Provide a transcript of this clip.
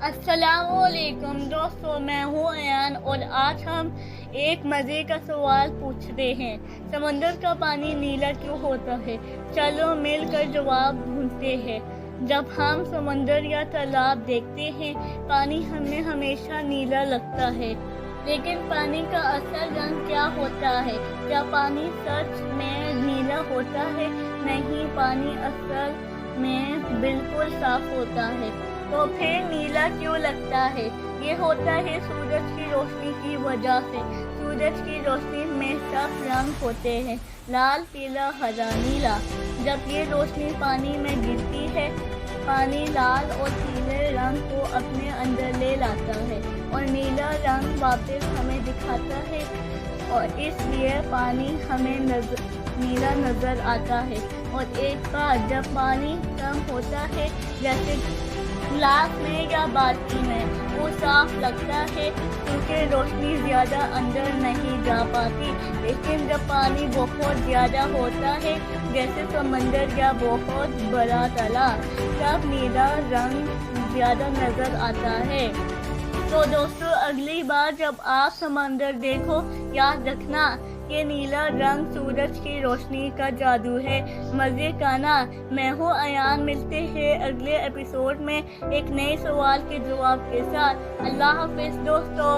अस्सलाम वालेकुम दोस्तों, मैं हूँ अयान और आज हम एक मज़े का सवाल पूछते हैं। समंदर का पानी नीला क्यों होता है? चलो मिलकर जवाब ढूंढते हैं। जब हम समंदर या तालाब देखते हैं, पानी हमें हमेशा नीला लगता है, लेकिन पानी का असल रंग क्या होता है? क्या पानी सच में नीला होता है? नहीं, पानी असल में बिल्कुल साफ होता है। तो फिर नीला क्यों लगता है? ये होता है सूरज की रोशनी की वजह से। सूरज की रोशनी में सब रंग होते हैं, लाल, पीला, हरा, नीला। जब ये रोशनी पानी में गिरती है, पानी लाल और पीले रंग को अपने अंदर ले लाता है और नीला रंग वापस हमें दिखाता है, और इसलिए पानी हमें नीला नजर आता है। और एक बार जब पानी कम होता है, जैसे गिलास में या बाल्टी में, वो साफ लगता है क्योंकि रोशनी ज़्यादा अंदर नहीं जा पाती। लेकिन जब पानी बहुत ज़्यादा होता है, जैसे समंदर या बहुत बड़ा तालाब, तब नीला रंग ज़्यादा नज़र आता है। तो दोस्तों, अगली बार जब आप समंदर देखो, याद रखना कि नीला रंग सूरज की रोशनी का जादू है। मज़े का ना। मैं हूँ अयान। मिलते हैं अगले एपिसोड में एक नए सवाल के जवाब के साथ। अल्लाह हाफिज़ दोस्तों।